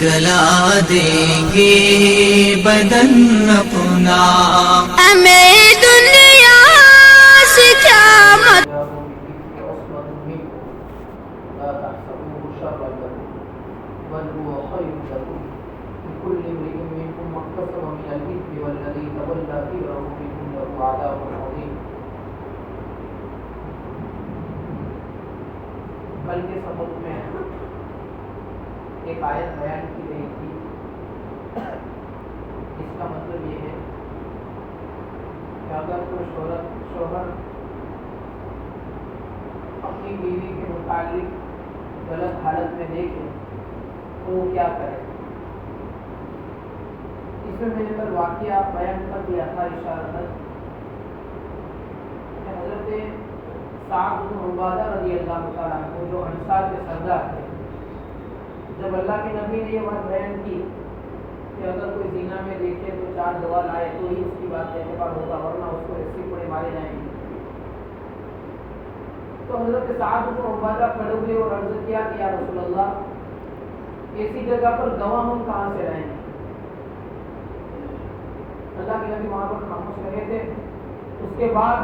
گلا دیں گے بدن اپنا، ہمیں دنیا سے کیا مطلب. لا تحسبوه شرا لكم بل هو خير لكم لكل امرئ منكم ما اكتسب من الاثم والذي تولى كبره منهم له عذاب عظيم. کل کے سبق میں ایک آیت بیان کی گئی تھی. اس کا مطلب یہ ہے کہ اگر کوئی شوہر اپنی بیوی کے متعلق غلط حالت میں دیکھے تو وہ کیا کرے. اس میں میں نے کل واقعہ بیان کر دیا تھا اشارتاً کہ حضرت سعد بن عبادہ رضی اللہ تعالیٰ عنہ جو انصار کے سردار تھے، جب اللہ کے نبی نے یہ بات بیان کی کہ اگر کوئی زنا میں دیکھے تو 4 گواہ لائے تو ہی اس کی بات اعتبار ہوگا، ورنہ اس کو ایسی پڑے مارے جائیں گے. تو حضرت سعد بن عبادہ کھڑے ہوئے اور عرض کیا کہ یا رسول اللہ، ایسی جگہ پر گواہ ہم کہاں سے لائیں گے؟ اللہ کے نبی وہاں پر خاموش رہے تھے. اس کے بعد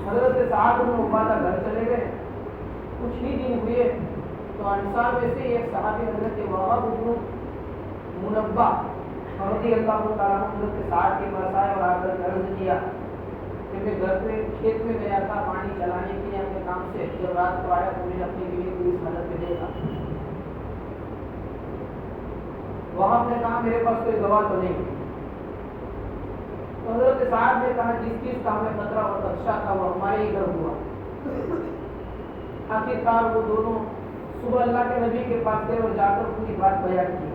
حضرت سعد بن عبادہ گھر چلے گئے. کچھ ہی دن ہوئے تو انصار میں سے ایک صحابی حضرت وہب بن منبہ رضی اللہ تعالیٰ عنہ حضرت سعد کے پاس آئے اور آ کر عرض کیا کہ میں گھر پہ کھیت میں گیا تھا پانی چلانے کے لیے اپنے کام سے. جب رات کو آیا تو میں نے اپنی بیوی کو اس حالت میں دیکھا. وہاں نے کہا میرے پاس کوئی گواہ تو نہیں. تو حضرت صاحب نے کہا جس چیز کا ہمیں خطرہ اور خدشہ تھا وہ ہمارے ہی گھر ہوا. آخرکار وہ دونوں صبح اللہ کے نبی کے پاس گئے اور جا کر پوری بات بیان کی.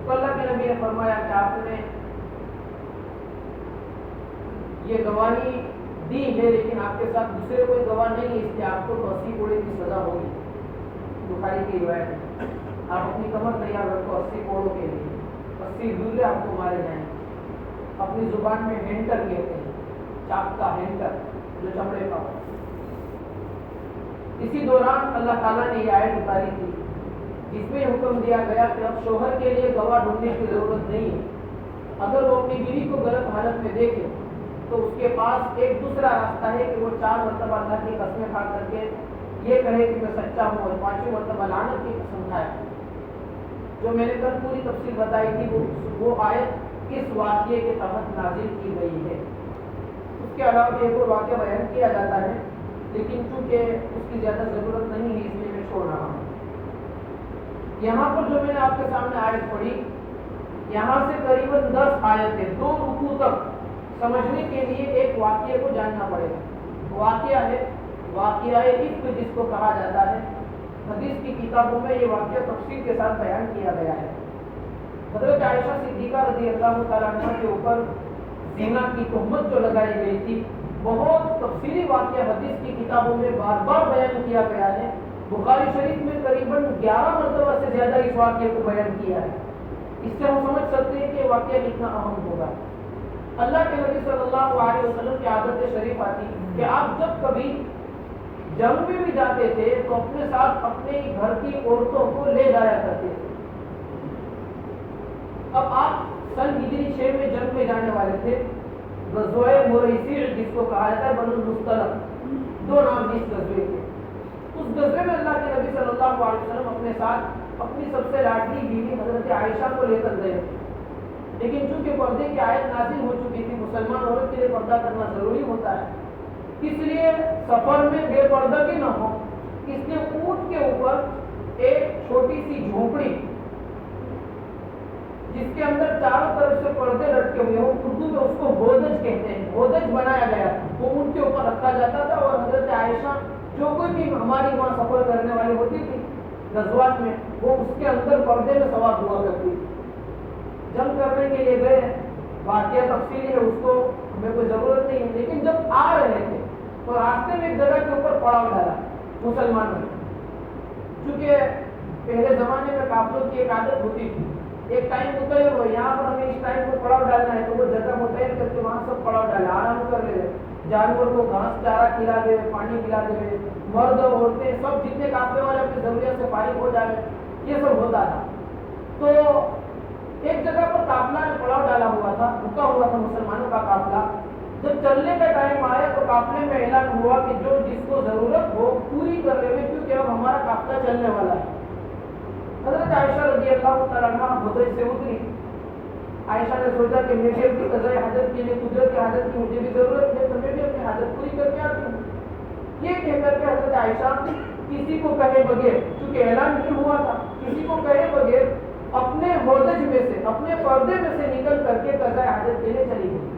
تو اللہ کے نبی نے فرمایا کہ آپ نے یہ گواہی دی ہے لیکن آپ کے ساتھ دوسرے کوئی گواہ نہیں ہے، اس لیے آپ کو تو 80 کوڑے کی سزا ہوگی. بخاری کی روایت ہے. آپ اپنی کمر تیار رکھو 80 کوڑوں کے لیے، 80 دولے آپ کو مارے جائیں. اپنی زبان میں ہینٹر کہتے ہیں، چاپ کا ہینٹر جو چمڑے کا. اسی دوران اللہ تعالیٰ نے یہ آیت اتاری تھی جس میں حکم دیا گیا کہ اب شوہر کے لیے گواہ ڈھونڈنے کی ضرورت نہیں ہے. اگر وہ اپنی بیوی کو غلط حالت میں دیکھے تو اس کے پاس ایک دوسرا راستہ ہے کہ وہ 4 مرتبہ اللہ کی قسمیں کھا کر کے یہ کہے کہ میں سچا ہوں اور 5ویں مرتبہ لعنت کی قسم کھائے. جو میں نے کل پوری تفصیل بتائی تھی وہ آیت کس واقعے کے تحت نازل کی گئی ہے. اس کے علاوہ ایک اور واقعہ بیان کیا جاتا ہے لیکن چونکہ اس کی زیادہ ضرورت نہیں ہے اس لیے میں چھوڑ رہا ہوں. یہاں پر جو میں نے آپ کے سامنے آیت پڑھی، یہاں سے قریباً 10 آیتیں 2 رکوع تک سمجھنے کے لیے ایک واقعے کو جاننا پڑے گا. واقعہ ہے واقعہ عفق جس کو کہا جاتا ہے. حدیث کی کتابوں میں یہ واقعہ تفصیل کے ساتھ بیان کیا گیا ہے. حضرت عائشہ صدیقہ رضی اللہ تعالیٰ عنہ کے اوپر زنا کی تہمت جو لگائی گئی تھی، بہت تفصیلی واقعہ حدیث کی کتابوں میں بار بار بیان کیا گیا ہے. بخاری شریف میں قریباً 11 مرتبہ سے زیادہ اس واقعے کو بیان کیا ہے. اس سے ہم سمجھ سکتے ہیں کہ یہ واقعہ کتنا اہم ہوگا. اللہ کے نبی صلی اللہ علیہ وسلم کی عادت شریف آتی کہ آپ جب کبھی جنگ میں بھی جاتے تھے تو اپنے ساتھ اپنے گھر کی عورتوں کو لے جایا کرتے تھے. اب آپ سن ہجری 6 میں جنگ میں جانے والے تھے. غزوہ مریسیع جس کو کہا جاتا ہے بنو المصطلق، 2 نام اس غزوے کے. اس غزوے میں اللہ کے نبی صلی اللہ علیہ وسلم اپنے ساتھ اپنی سب سے لاڈلی بیوی حضرت عائشہ کو لے کر گئے. لیکن چونکہ پردے کی آیت نازل ہو چکی تھی، مسلمان عورت کے لیے پردہ کرنا ضروری ہوتا ہے، اس لیے سفر میں بے پردہ بھی نہ ہو اس لیے اونٹ کے اوپر ایک چھوٹی سی جھونپڑی جس کے اندر چاروں طرف سے پردے لٹکے ہوئے ہوں، اردو میں اس کو ہودج کہتے ہیں، ہودج بنایا گیا. وہ اونٹ کے اوپر رکھا جاتا تھا اور حضرت عائشہ جو کوئی بھی ہماری وہاں سفر کرنے والی ہوتی تھی غزوات میں، وہ اس کے اندر پردے میں سوار ہوا کرتی تھی. جنگ کرنے کے لیے گئے، واقعہ تفصیلی ہے اس کو ہمیں کوئی ضرورت نہیں ہے. لیکن جب آ رہے تھے تو راستے میں ایک جگہ کے اوپر پڑاؤ ڈالا مسلمانوں نے. چونکہ پہلے زمانے میں قافلوں کی ایک عادت ہوتی تھی، ایک ٹائم متعین ہو یہاں پر ہمیں اس ٹائم کو پڑاؤ ڈالنا ہے تو وہ جگہ متعین کر کے وہاں سب پڑاؤ ڈالے، آرام کر لے، جانور کو گھاس چارہ کھلا دے، پانی پلا دے، مرد عورتیں سب جتنے قافلے والے اپنی ضروریات سے فارغ ہو جائے، یہ سب ہوتا تھا. تو ایک جگہ پر قافلہ نے پڑاؤ ڈالا ہوا تھا، رکا ہوا تھا مسلمانوں کا قافلہ. جب چلنے کا ٹائم آیا تو قافلے میں اعلان ہوا کہ جو جس کو ضرورت ہو پوری کر لے، کیونکہ اب ہمارا قافلہ چلنے والا ہے. حضرت عائشہ رضی اللہ تعالیٰ عنہ حضرت سے اتری. عائشہ نے سوچا کہ مجھے بھی قضاء حاجت کے لیے، قدرت کی حاجت کی مجھے بھی ضرورت ہے، تو میں بھی اپنی حاجت پوری کر کے آتی ہوں. یہ کہہ کر کے حضرت عائشہ کسی کو کہے بغیر، چونکہ اعلان نہیں ہوا تھا، کسی کو کہے بغیر اپنے ہودج میں سے، اپنے پردے میں سے نکل کر کے قضاء حاجت کے لیے چلی گئی.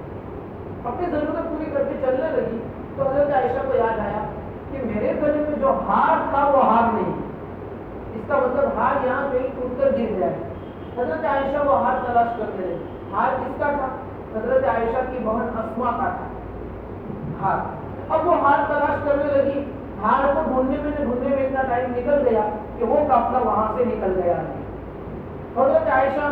اپنی ضرورت پوری کر کے چلنے لگی تو حضرت عائشہ کو یاد آیا کہ میرے گلے میں جو ہار تھا وہ ہار نہیں، اس کا مطلب ہار یہاں کہیں ٹوٹ کر گر جائے. حضرت عائشہ وہ ہار تلاش کرتے رہے. ہار کس کا تھا؟ حضرت عائشہ کی بہن اسما کا تھا ہار. اب وہ ہار تلاش کرنے لگی. ہار کو ڈھونڈنے میں اتنا ٹائم نکل گیا کہ وہ قافلہ وہاں سے نکل گیا. حضرت عائشہ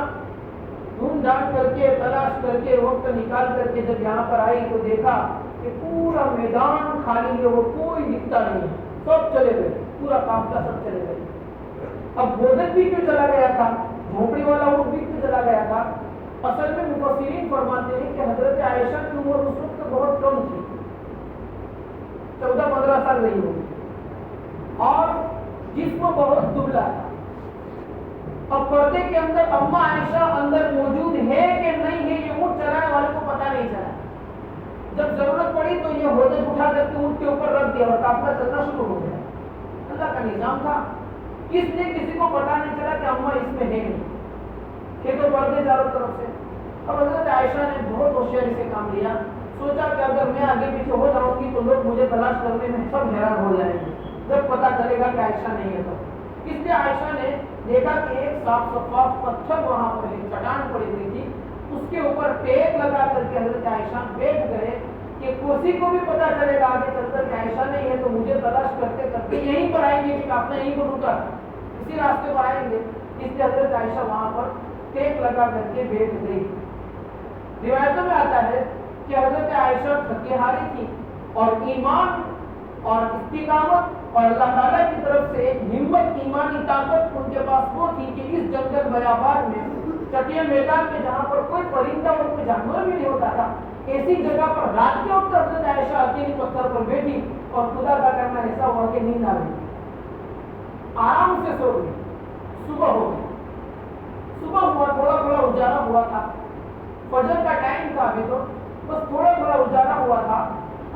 ڈھونڈ ڈھانڈ کر کے، تلاش کر کے، وقت نکال کر کے جب یہاں پر آئی تو دیکھا کہ پورا میدان خالی ہے، وہ کوئی دکھتا نہیں ہے، سب چلے گئے، پورا قافلہ سب چلے گئے. اب بودل بھی کیوں چلا گیا تھا، جھونپڑی والا اونٹ بھی کیوں چلا گیا تھا؟ اصل میں مفسرین فرماتے ہیں کہ حضرت عائشہ کی عمر اس وقت بہت کم تھی، 14-15 سال نہیں ہوئی، اور جسم بہت دبلا تھا. اب پردے کے اندر اما عائشہ اندر موجود ہے کہ نہیں ہے یہ اونٹ چلانے والے کو پتہ نہیں چلا. جب ضرورت پڑی تو یہ ہودج اٹھا کر کے اونٹ کے اوپر رکھ دیا اور قافلہ چلنا شروع ہو گیا. اللہ کا نظام تھا. اس لیے کسی کو پتہ نہیں چلا کہ اما اس میں ہے نہیں، کہ تو پردے چاروں طرف سے. اب حضرت عائشہ نے بہت ہوشیاری سے کام لیا. سوچا کہ اگر میں آگے پیچھے ہو جاؤں گی تو لوگ مجھے تلاش کرنے میں سب حیران ہو جائیں گے جب پتہ چلے گا کہ عائشہ نہیں ہے. تو اس لیے عائشہ نے دیکھا کہ ایک صاف شفاف پتھر وہاں پر ایک چٹان پڑی ہوئی تھی، اس کے اوپر ٹیپ لگا کر کے حضرت عائشہ بیٹھ گئے کہ کسی کو بھی پتہ چلے گا آگے چل کر کہ عائشہ نہیں ہے تو مجھے تلاش کرتے کرتے یہیں پر آئیں گے کہ آپ نے یہیں پر رکا، اسی راستے پر آئیں گے. اس لیے حضرت عائشہ وہاں پر ٹیپ لگا کر کے بیٹھ گئی. روایتوں میں آتا ہے کہ حضرت عائشہ تھکی ہاری تھی اور ایمان اور استقامت اور اللہ تعالیٰ کی طرف سے ایک ہمت، ایمانی طاقت ان کے پاس وہ تھی کہ اس جنگل بیابان میں، چٹیل میدان میں جہاں پر کوئی پرندہ اور کوئی جانور بھی نہیں ہوتا تھا، ایسی جگہ پر رات کے وقت حضرت عائشہ اکیلی پتھر پر بیٹھی اور خدا کا کرنا ایسا ہوا کہ نیند آ گئی، آرام سے سو گئی. صبح ہو گئی. صبح ہوا، تھوڑا تھوڑا اجالا ہوا تھا، فجر کا ٹائم تھا ابھی تو بس تھوڑا تھوڑا اجالا ہوا تھا.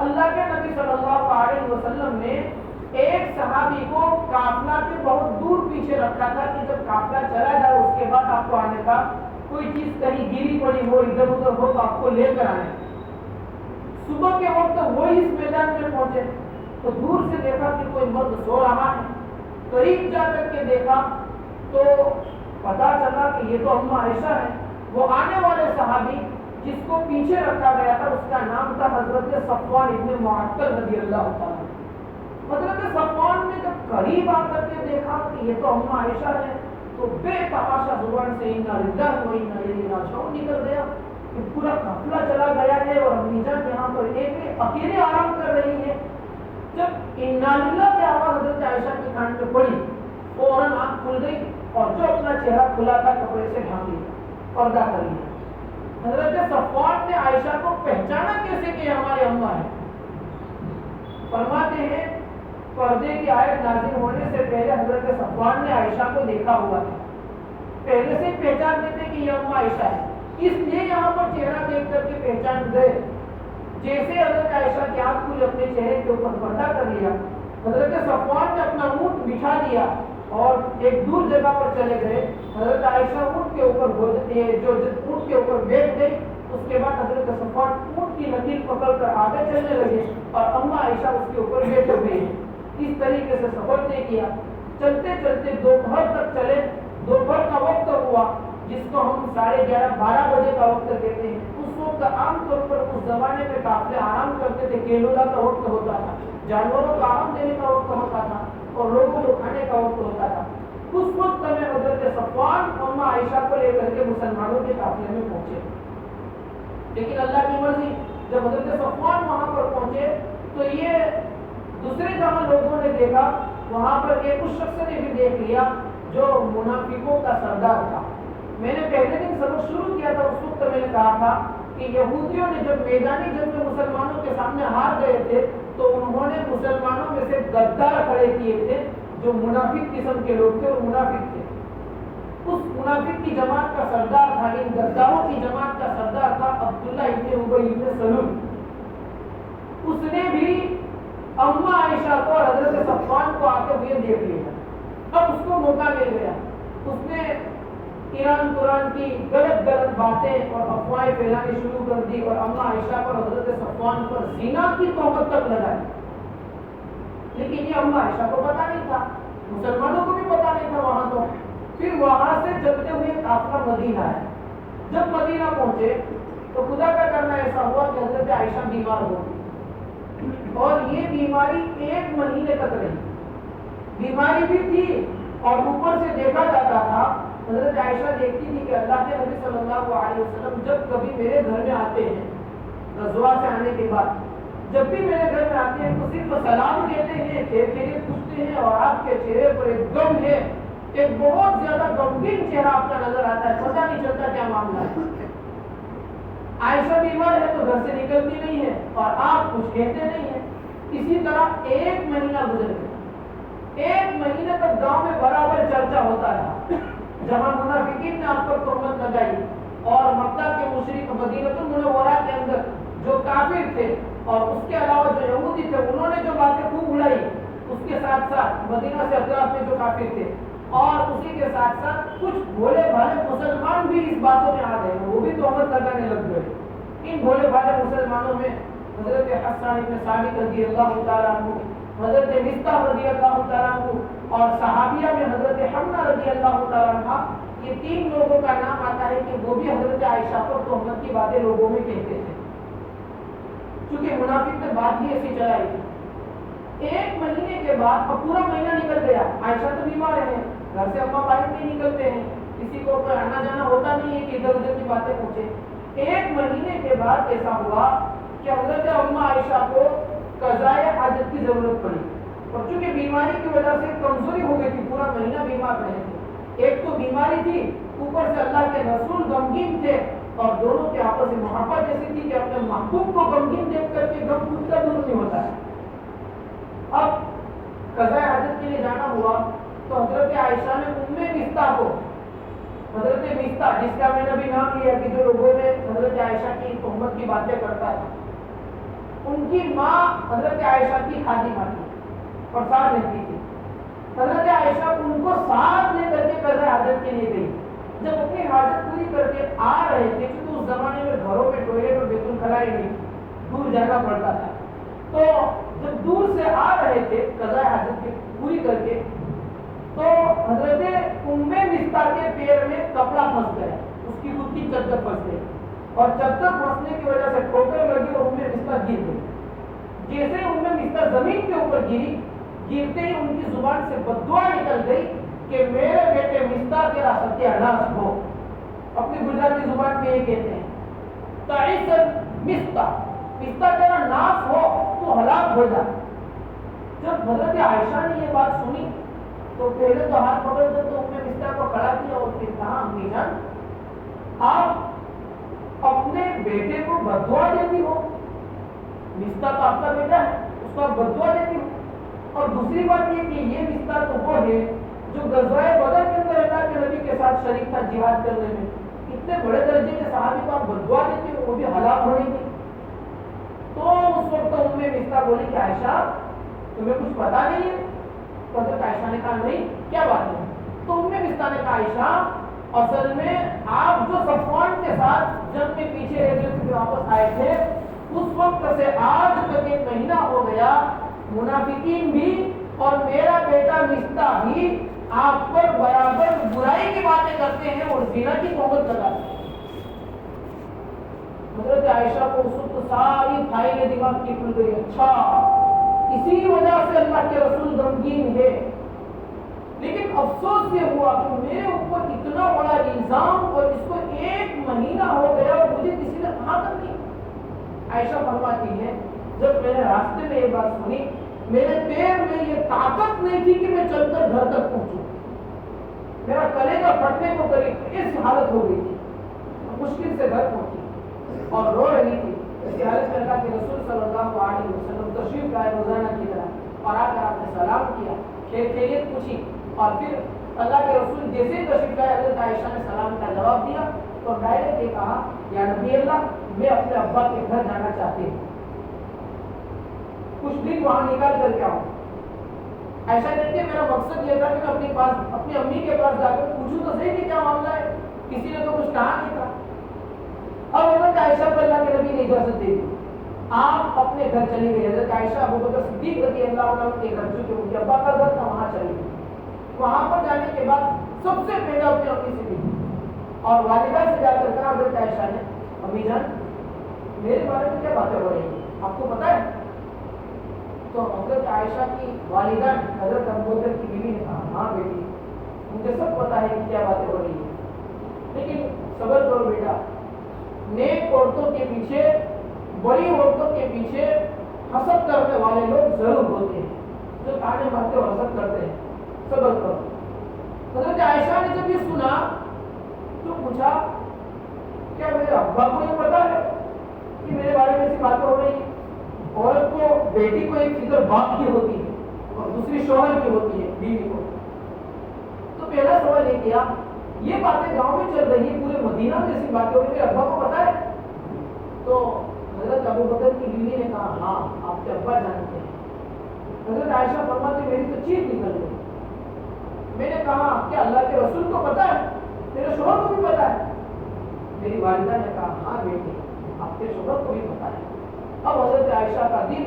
اللہ کے نبی صلی اللہ علیہ وسلم نے ایک صحابی کو قافلہ کے بہت دور پیچھے رکھا تھا کہ جب قافلہ چلا جائے اس کے بعد آپ کو آنے کا، کوئی چیز کہیں گری پڑی ہو، ادھر ادھر ہو تو آپ کو لے کر آنے. صبح کے وقت وہ اس میدان میں پہنچے تو دور سے دیکھا کہ کوئی مرد سو رہا ہے. قریب جا کر کے دیکھا تو پتا چلا کہ یہ تو اما عائشہ ہے. وہ آنے والے صحابی جس کو پیچھے رکھا گیا تھا اس کا نام تھا حضرت صفوان ابن معطل رضی اللہ تعالیٰ. حضرت صفوان نے جب قریب آ کر کے دیکھا کہ یہ تو اما عائشہ ہے تو بے تحاشا زبان سے انا للہ و انا الیہ راجعون نکل گیا کہ پورا قافلہ چلا گیا ہے اور امی جان یہاں پر ایک اکیلے آرام کر رہی ہے. جب انا للہ کی آواز حضرت عائشہ کی کان پہ پڑی فوراً آنکھ کھل گئی اور جو اپنا چہرہ کھلا تھا کپڑے سے ڈھانپ لیا، پردہ کر لیا. حضرت صفوان نے عائشہ کو پہچانا کیسے کہ ہماری اما ہے؟ فرماتے ہیں پردے کی آیت نازل ہونے سے پہلے حضرت صفوان نے عائشہ کو دیکھا ہوا تھا، پہلے سے پہچان دیتے کہ یہ اما عائشہ ہے، اس لیے یہاں پر چہرہ دیکھ کر کے پہچان گئے. جیسے حضرت عائشہ کی آنکھ کھلی، اپنے چہرے کے اوپر پردہ کر لیا، حضرت صفوان نے اپنا اونٹ بٹھا دیا اور ایک دور جگہ پر چلے گئے. حضرت عائشہ اونٹ کے اوپر جو اونٹ کے اوپر بیٹھ گئی. اس کے بعد حضرت صفوان اونٹ کی نکیل پکڑ کر آگے چلنے لگے اور اما عائشہ اس کے اوپر بیٹھ گئی. اس طریقے سے سفر طے کیا. چلتے چلتے دوپہر تک چلے. دوپہر کا وقت ہوا جس کو ہم 11:30-12 بجے کا وقت کہتے ہیں. اس وقت عام طور پر اس زمانے میں قافلے آرام کرتے تھے. کیلولا کا وقت ہوتا تھا، جانوروں کو آرام دینے کا وقت ہوتا تھا اور لوگوں کو کھانے کا وقت ہوتا تھا. اس وقت میں حضرت صفوان اما عائشہ کو لے کر کے مسلمانوں کے قافلے میں پہنچے. لیکن اللہ کی مرضی، جب حضرت صفوان وہاں پر پہنچے تو یہ دوسرے جہاں لوگوں نے دیکھا، وہاں پر ایک اس شخص نے بھی دیکھ لیا جو منافقوں کا سردار تھا. میں نے پہلے دن سبق شروع کیا تھا، اس وقت میں نے کہا تھا کہ یہودیوں نے جب میدانی جنگ میں مسلمانوں کے سامنے ہار گئے تھے تو انہوں نے مسلمانوں میں سے غدار کھڑے کیے تھے جو منافق قسم کے لوگ تھے اور منافق تھے. اس منافق کی جماعت کا سردار تھا، ان غداروں کی جماعت کا سردار تھا عبداللہ ابن ابی ابن سلول. اس نے بھی اما عائشہ کو اور حضرت صفوان کو آتے ہوئے دیکھ لیا. اب اس کو موقع مل گیا، اس نے ایران قرآن کی غلط باتیں اور افواہیں پھیلانی شروع کر دی اور اما عائشہ پر حضرت صفوان پر زنا کی تہمت تک لگائی. لیکن یہ اما عائشہ کو پتا نہیں تھا، مسلمانوں کو بھی پتا نہیں تھا وہاں. تو پھر وہاں سے چلتے ہوئے قافلہ مدینہ ہے. جب مدینہ پہنچے تو خدا کا کرنا ایسا ہوا کہ حضرت عائشہ بیمار ہو گئی اور یہ بیماری 1 مہینے تک رہی. بیماری بھی تھی اور اوپر سے دیکھا جاتا تھا، حضرت عائشہ دیکھتی تھی کہ اللہ کے نبی صلی اللہ علیہ وسلم جب کبھی میرے گھر میں آتے ہیں غزوہ سے آنے کے بعد، جب بھی میرے گھر میں آتے ہیں تو صرف سلام کہتے ہیں، خیریت پوچھتے ہیں اور آپ کے چہرے پر ایک غم ہے، ایک بہت زیادہ غمگین چہرہ آپ کا نظر آتا ہے، پتہ نہیں چلتا کیا معاملہ ہے. عائشہ بیمار ہے تو گھر سے نکلتی نہیں ہے اور آپ کچھ کہتے نہیں ہیں. اسی طرح 1 مہینہ گزر گیا. 1 مہینے تک گاؤں میں برابر چرچا ہوتا رہا. جہاں منافقین نے آپ پر تہمت لگائی اور مکہ کے مشرک مدینہ المنورہ کے اندر جو کافر تھے اور اس کے علاوہ جو یہودی تھے انہوں نے جو باتیں خوب اڑائی، اس کے ساتھ ساتھ مدینہ سے اطراف میں جو کافر تھے اور اسی کے ساتھ ساتھ کچھ بھولے بھالے مسلمان بھی اس باتوں میں آ گئے، وہ بھی تہمت لگانے لگ گئے. ان بھولے بھالے مسلمانوں میں حضرت حسان بن ثابت رضی اللہ تعالیٰ عنہ، حضرت مصطح رضی اللہ تعالیٰ عنہ اور صحابیہ میں حضرت حمنہ رضی اللہ تعالیٰ عنہ، یہ 3 لوگوں کا نام آتا ہے کہ وہ بھی حضرت عائشہ پر تہمت کی باتیں لوگوں میں کہتے تھے. چونکہ منافق نے بات ہی ایسی چلائی تھی. 1 مہینے کے بعد اب پورا مہینہ نکل گیا، عائشہ تو بیمار ہے، گھر سے اما باہر نہیں نکلتے ہیں، کسی کو کوئی آنا جانا ہوتا نہیں ہے کہ ادھر ادھر کی باتیں پوچھے. 1 مہینے کے بعد ایسا ہوا کہ حضرت اما عائشہ کو قضائے حاجت کی ضرورت پڑی اور چونکہ بیماری کی وجہ سے کمزوری ہو گئی تھی، پورا مہینہ بیمار رہے تھے. ایک تو بیماری تھی، اوپر سے اللہ کے رسول غمگین تھے اور دونوں کے آپس میں محبت ایسی تھی کہ اپنے محبوب کو غمگین دیکھ کر کے غم خود کا دور نہیں ہوتا ہے. اب قضائے حاجت کے لیے جانا ہوا تو حضرت عائشہ نے مصطح کو، حضرت مصطح جس کا میں نے ابھی نام لیا کہ جو لوگوں نے حضرت عائشہ کی تہمت کی باتیں کرتا ہے، ان کی ماں حضرت عائشہ کی خادمہ تھی اور ساتھ رہتی تھی. حضرت عائشہ ان کو ساتھ لے کر کے قضائے حاجت کے لیے گئی. جب اپنی حاجت پوری کر کے آ رہے تھے، کیونکہ اس زمانے میں گھروں میں ٹوائلٹ اور بیت الخلاء نہیں، دور جانا پڑتا تھا، تو جب دور سے آ رہے تھے قضائے حاجت کی پوری کر کے تو حضرت مصطح کے پیر میں کپڑا پھنس گیا، اس کی خود کی چادر پھنس گئی اور چادر پھنسنے کی وجہ سے ٹھوکر لگی اور مصطح گر گئی. جیسے مصطح زمین کے اوپر گری، گرتے ہی ان کی زبان سے بددعا نکل گئی کہ میرے بیٹے مصطح تیرا ستیاناش ہو. اپنی گجراتی زبان میں یہ کہتے ہیں تعیسن مصطح، مصطح تیرا ناش ہو، تو ہلاک ہو جا. جب حضرت عائشہ نے یہ بات سنی تو پہلے تو ہاتھ پکڑ کر تو مصطح کو کھڑا کیا اور پھر کہا امی جان آپ اپنے بیٹے کو بددعا دیتی ہو، مصطح تو آپ کا بیٹا ہے، اس کو آپ بددعا دیتی ہو. اور دوسری بات یہ کہ یہ مصطح تو وہ ہے جو غزوہ بدر کے اندر اللہ کے نبی کے ساتھ شریک تھا جہاد کرنے میں. اتنے بڑے درجے کے صحابی کو آپ بددعا دیتے ہو، وہ بھی ہلاک ہونے کی. تو اس وقت مصطح بولی کہ عائشہ تمہیں کچھ پتا نہیں ہے؟ تو حضرت عائشہ نے کہا نہیں، کیا بات ہے؟ تو مصطح نے کہا عائشہ اصل میں آپ جو صفوان کے ساتھ جنگ میں پیچھے رہ گئے واپس آئے تھے، اس وقت سے آج تک 1 مہینہ ہو گیا، منافقین بھی اور میرا بیٹا مصطح بھی آپ پر برابر برائی کی باتیں کرتے ہیں اور زنا کی تہمت لگاتے ہیں. حضرت عائشہ کو اس وقت ساری فائلیں دماغ کی کھل گئی. اچھا اسی وجہ سے اللہ کے رسول غمگین ہے. لیکن افسوس یہ ہوا کہ میرے اوپر اتنا بڑا الزام اور اس کو 1 مہینہ ہو گیا اور مجھے کسی نے کہا تک نہیں. عائشہ فرماتی ہے جب میں نے راستے میں یہ بات سنی، میرے پیر میں یہ طاقت نہیں تھی کہ میں چل کر گھر تک پہنچوں. میرا کلیجہ پھٹنے کو قریب اس حالت ہو گئی تھی، مشکل سے گھر پہنچی اور رو رہی تھی۔ اس حالت میں اللہ کے رسول صلی اللہ علیہ وسلم تشریف لائے روزانہ کی طرح، اور آ کر آپ نے سلام کیا، خیریت پوچھی، اور پھر اللہ کے رسول جیسے ہی تشریف لائے حضرت عائشہ نے سلام کا جواب دیا تو ڈائریکٹ یہ کہا، یا نبی اللہ میں اپنے ابا کے گھر جانا چاہتی ہوں، کچھ دن وہاں نکال کر کے آؤں۔ ایسا نہیں کہ میرا مقصد یہ تھا کہ میں اپنی امی کے پاس جا کر پوچھوں تو صحیح کہ کیا معاملہ ہے، کسی نے تو کچھ کہا نہیں تھا۔ اب حضرت عائشہ کو اللہ کے نبی نے اجازت دے دی، آپ اپنے گھر چلی گئی۔ حضرت عائشہ ابو بکر صدیق رضی اللہ عنہ کے گھر، چونکہ ان کے ابا کا گھر تھا، وہاں چلی گئی۔ وہاں پر جانے کے بعد سب سے پہلے اپنی امی سے ملی اور والدہ سے جا کر کہا حضرت عائشہ نے، امی جان میرے بارے میں کیا باتیں ہو رہی ہیں، آپ کو پتہ ہے؟ تو حضرت عائشہ کی والدہ نے حضرت ابوبکر کی بیوی نے کہا، ہاں بیٹی مجھے سب پتہ ہے کہ کیا باتیں ہو رہی ہیں، لیکن صبر کرو بیٹا، نیک عورتوں کے پیچھے، بڑی عورتوں کے پیچھے حسد کرنے والے لوگ ضرور ہوتے ہیں، جو تانے مارتے اور حسد کرتے ہیں، صبر کرو۔ حضرت عائشہ نے جب یہ سنا تو پوچھا، کیا میرے ابا کو یہ پتا ہے کہ میرے بارے میں ایسی باتیں ہو رہی ہیں؟ عورت کو، بیٹی کو ایک فکر باپ کی ہوتی ہے اور دوسری شوہر کی ہوتی ہے، بیوی کو۔ تو پہلا سوال یہ کیا، یہ باتیں گاؤں میں چل رہی ہے، پورے مدینہ میں ایسی باتیں ہو رہی ہیں، میرے ابا کو پتا ہے؟ تو حضرت ابوبکر کی بیوی نے کہا، ہاں آپ کے ابا جانتے ہیں۔ حضرت عائشہ فرماتی، میری تو چیخ نکل گئی۔ میں نے کہا، کیا اللہ کے رسول کو پتا ہے؟ میرے شوہر کو بھی پتا ہے؟ میری والدہ نے کہا، ہاں بیٹی آپ کے شوہر کو بھی پتا ہے۔ اب حضرت عائشہ کا دل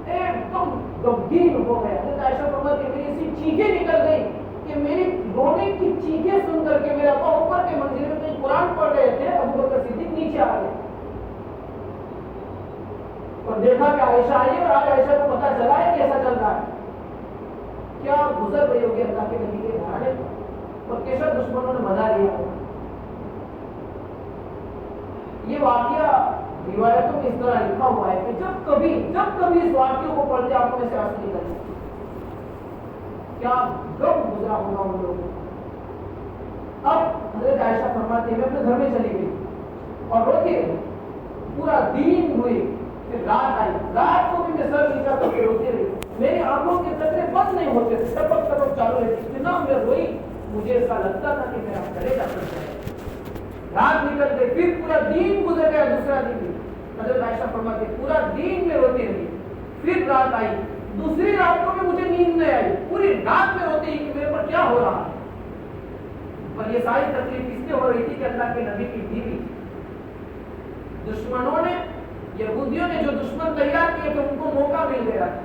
ایک دم غمگین ہو گیا۔ حضرت عائشہ فرماتی، میری ایسی چیخیں نکل گئی کہ میری رونے کی چیخیں سن کر کے میرا ابا اوپر کے منزل میں کہیں قرآن پڑھ رہے تھے، ابوبکر صدیق نیچے آ گئے اور دیکھا کہ عائشہ آئی اور آج عائشہ کو پتا چلا ہے کیسا چل رہا ہے، کیا گزر رہی ہوگی اللہ کے نبی کے گھرانے پر اور کیسا دشمنوں نے مزہ لیا ہوگا۔ یہ واقعہ روایتوں میں اس طرح لکھا ہوا ہے کہ جب کبھی اس واقعوں کو پڑھتے آپ کو میں سے آنسو نکل جاتے، کیا غم گزرا ہوگا ان لوگوں کو۔ اب حضرت عائشہ فرماتی ہے، میں اپنے گھر میں چلی گئی اور روتی رہی، پورا دن ہوئی، پھر رات آئی، رات کو بھی میں سر نیچا کر کے روتی رہی، میری آنکھوں کے قطرے بند نہیں ہوتے تھے، ٹپک ٹپک چالو رہتی، اتنا میں روئی مجھے ایسا لگتا تھا کہ میرا کلیجہ پھٹ جائے۔ رات نکل گئی، پھر پورا دن گزر گیا، دوسرا دن بھی حضرت عائشہ فرماتی ہے پورا دن میں روتی رہی، پھر رات آئی، دوسری رات کو بھی مجھے نیند نہیں آئی، پوری رات میں روتی کہ میرے پر کیا ہو رہا ہے۔ اور یہ ساری تکلیف اس لیے ہو رہی تھی کہ اللہ کے نبی کی بیوی، دشمنوں نے، یہودیوں نے جو دشمن تیار کیے تھے ان کو موقع مل گیا تھا۔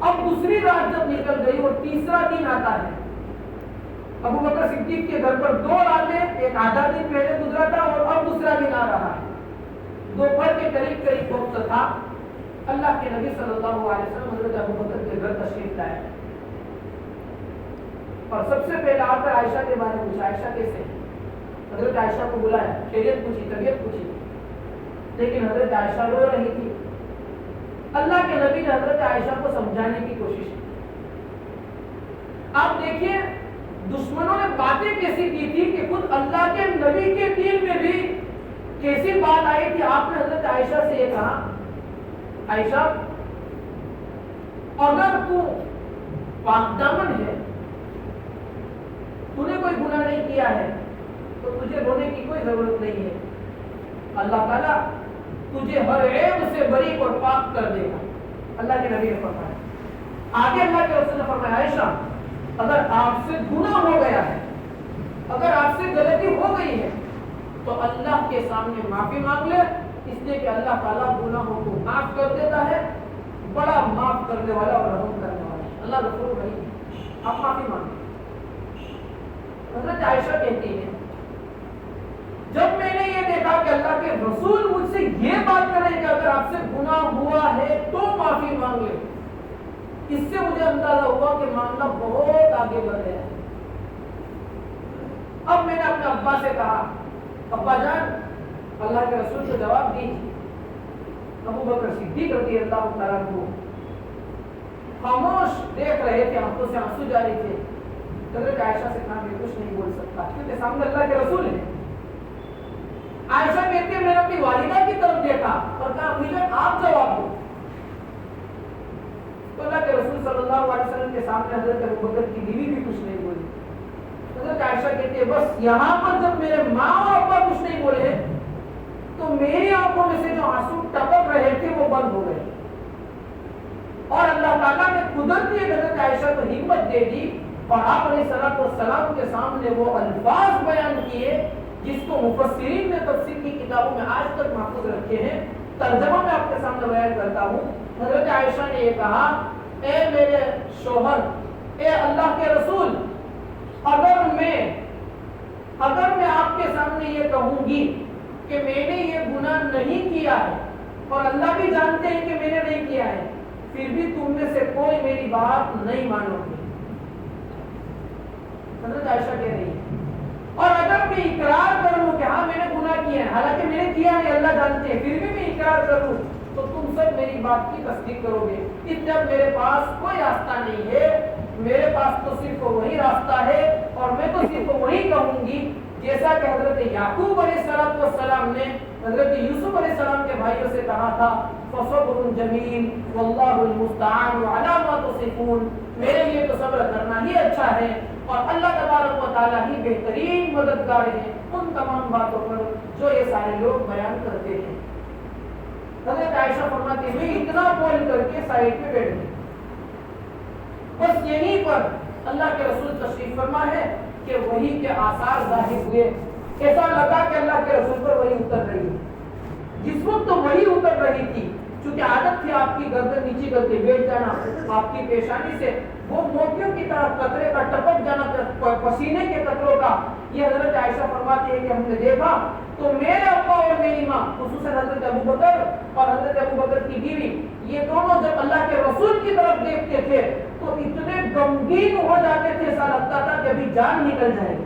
اب دوسری رات جب نکل گئی اور تیسرا دن آتا ہے، ابوبکر صدیق کے گھر پر 2 راتیں، ایک آدھا دن پہلے گزرا تھا اور اب دوسرا دن آ رہا ہے، دوپہر کے قریب وقت تھا، اللہ کے نبی صلی اللہ علیہ وسلم حضرت ابوبکر کے گھر تشریف لائے اور سب سے پہلے آ کر عائشہ کے بارے میں پوچھا، عائشہ کیسے؟ حضرت عائشہ کو بلایا، خیریت پوچھی، طبیعت پوچھی، لیکن حضرت عائشہ رو رہی تھی۔ اللہ کے نبی نے حضرت عائشہ کو سمجھانے کی کوشش کی۔ آپ دیکھیے دشمنوں نے باتیں کیسی کی تھی کہ خود اللہ کے نبی کے دل میں بھی کیسی بات آئی تھی۔ آپ نے حضرت عائشہ سے یہ کہا، عائشہ اگر تو پاک دامن ہے، تو نے کوئی گناہ نہیں کیا ہے، تو تجھے رونے کی کوئی ضرورت نہیں ہے، اللہ تعالیٰ تجھے ہر عیب سے بری اور پاک کر دے گا۔ اللہ کے نبی نے فرمایا۔ آگے اللہ کے رسول نے فرمایا، عائشہ اگر آپ سے گناہ ہو گیا ہے، اگر آپ سے غلطی ہو گئی ہے تو اللہ کے سامنے معافی مانگ لے، اس لیے کہ اللہ تعالیٰ گناہوں کو معاف کر دیتا ہے، بڑا معاف کرنے والا اور رحم کرنے والا ہے۔ اللہ غفور رحیم ہے، آپ معافی مانگیں۔ حضرت عائشہ کہتی ہے، جب میں نے یہ دیکھا کہ اللہ کے رسول مجھ سے یہ بات کر رہے ہیں کہ اگر آپ سے گناہ ہوا ہے تو معافی مانگ لے، اس سے مجھے اندازہ ہوا کہ معاملہ بہت آگے بڑھ گیا ہے۔ اب میں نے اپنے ابا سے کہا، ابا جان اللہ کے رسول کو جواب دیجیے۔ ابوبکر صدیق رضی اللہ تعالیٰ عنہ خاموش دیکھ رہے تھے، آنکھوں سے آنسو جاری تھے۔ حضرت عائشہ سے کہا میں کچھ نہیں بول سکتا کیونکہ سامنے اللہ کے رسول ہیں. عائشہ کہتی ہے میں نے اپنی والدہ کی طرف دیکھا اور کہا مجھے آپ جواب دو. تو اللہ کے رسول صلی اللہ علیہ وسلم کے سامنے حضرت ابوبکر کی بیوی بھی کچھ نہیں بولی. حضرت عائشہ کہتی ہے بس یہاں پر جب میرے ماں اور ابا کچھ نہیں بولے تو میری آنکھوں میں سے جو آنسو ٹپک رہے تھے وہ بند ہو گئے اور اللہ تعالیٰ نے قدرتی حضرت عائشہ کو ہمت دے دی اور آپ علیہ الصلوۃ والسلام کے سامنے وہ الفاظ بیان کیے جس کو مفسرین نے تفسیر کی کتابوں میں آج تک محفوظ رکھے ہیں. ترجمہ میں آپ کے سامنے بیان کرتا ہوں. حضرت عائشہ نے یہ کہا اے میرے شوہر، اے اللہ کے رسول، اگر میں آپ کے سامنے یہ کہوں گی کہ میں نے یہ گناہ نہیں کیا ہے اور اللہ بھی جانتے ہیں کہ میں نے نہیں کیا ہے، پھر بھی تم میں سے کوئی میری بات نہیں مانو گے. حضرت عائشہ کہہ رہی ہے اور اگر میں اقرار کروں کہ ہاں میں نے گناہ کیا ہے، حالانکہ میں نے کیا ہے اللہ جانتے ہیں، پھر بھی میں اقرار کروں تو تم سب میری بات کی تصدیق کرو گے. اس جب میرے پاس کوئی راستہ نہیں ہے، میرے پاس تو صرف وہی راستہ ہے اور میں تو صرف وہی کہوں گی جیسا کہ حضرت یعقوب علیہ السلام نے حضرت یوسف علیہ السلام کے بھائیوں سے کہا تھا فصبر جمیل واللہ المستعان علی ما تصفون. میرے لیے تو صبر کرنا ہی اچھا ہے اور اللہ تبارک و تعالیٰ ہی بہترین مددگار ہیں ان تمام باتوں پر جو یہ سارے لوگ بیان کرتے ہیں. حضرت عائشہ فرماتی ہوئی اتنا بول کر کے سائڈ پہ بیٹھ گئی. بس یہیں پر اللہ کے رسول تشریف فرما ہے کہ وہی کے آثار ظاہر ہوئے. ایسا لگا کہ اللہ کے رسول پر وہی اتر رہی ہے. جس وقت تو وہی اتر رہی تھی چونکہ عادت تھی آپ کی گردن نیچے کر کے بیٹھ جانا، آپ کی پیشانی سے وہ موتیوں کی طرح قطرے کا ٹپک جانا پسینے کے قطروں کا. یہ حضرت عائشہ فرماتی ہے کہ ہم نے دیکھا تو میرے ابا اور میری ماں خصوصاً حضرت ابوبکر اور حضرت ابوبکر کی بیوی یہ دونوں جب اللہ کے رسول کی طرف دیکھتے تھے تو اتنے غمگین ہو جاتے تھے، ایسا لگتا تھا کہ ابھی جان نکل جائے گی،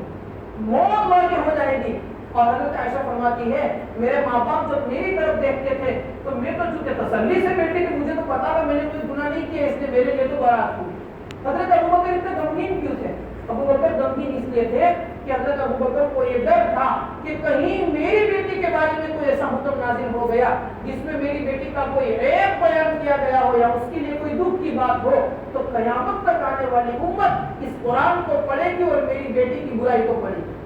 موت واقع ہو جائے گی. اور حضرت عائشہ فرماتی ہے میرے ماں باپ جب میری طرف دیکھتے تھے تو میں تو چونکہ تسلی سے بیٹھی کہ مجھے تو پتا تھا میں نے کوئی گناہ نہیں کیا، اس نے میرے لیے تو برات ہوئی. حضرت ابوبکر اتنے غمگین کیوں تھے؟ ابوبکر غمگین اس لیے تھے کہ حضرت ابوبکر کو یہ ڈر تھا کہ کہیں میری بیٹی کے بارے میں کوئی ایسا حکم نازل ہو گیا جس میں میری بیٹی کا کوئی عیب بیان کیا گیا ہو یا اس کے لیے کوئی دکھ کی بات ہو تو قیامت تک آنے والی امت اس قرآن کو پڑھے گی اور میری بیٹی کی برائی کو پڑھے گی،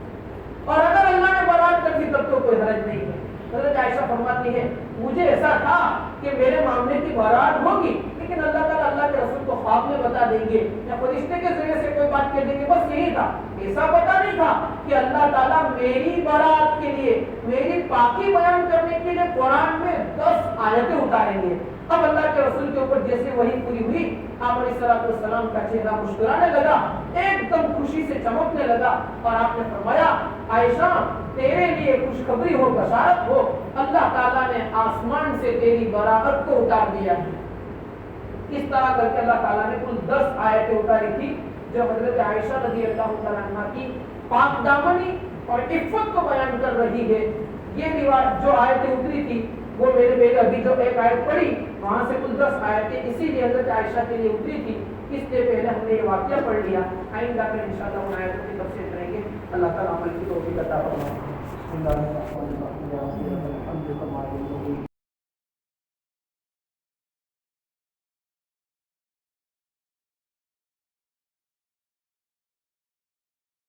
اور اگر اللہ نے برات کر دی تب تو کوئی حرج نہیں ہے. حضرت عائشہ فرماتی ہے مجھے ایسا تھا کہ میرے معاملے کی برات ہوگی لیکن اللہ تعالیٰ اللہ کے رسول کو خواب میں بتا دیں گے یا فرشتے کے ذریعے سے کوئی بات کہہ دیں گے، بس یہی تھا. ایسا پتا نہیں تھا کہ اللہ تعالیٰ میری برات کے لیے میری پاکی بیان کرنے کے لیے قرآن میں 10 آیتیں اتاریں گے. اب اللہ کے رسول کے اوپر جیسے وحی پوری ہوئی آپ علیہ السلام کا چہرہ مسکرانے لگا، ایک دم خوشی سے چمکنے لگا اور آپ نے فرمایا عائشہ تیرے لیے خوشخبری ہو، بشارت ہو، اللہ تعالیٰ نے آسمان سے تیری براءت کو اتار دیا ہے. اس طرح کر کے اللہ تعالیٰ نے کل 10 آیتیں اتاری تھی جو حضرت عائشہ رضی اللہ تعالیٰ عنہ کی پاک دامنی اور عفت کو بیان کر رہی ہے. یہ روایت جو آیتیں اتری تھی وہ میرے ابھی جو ایک آیت پڑھی وہاں سے کل 10 آیتیں اسی لیے حضرت عائشہ کے لیے اتری تھی. اس سے پہلے ہم نے یہ واقعہ پڑھ لیا، آئندہ پھر انشاءاللہ ان آیتوں کی تفسیر کریں گے. اللہ تعالیٰ عمل کی توفیق عطا فرمائے.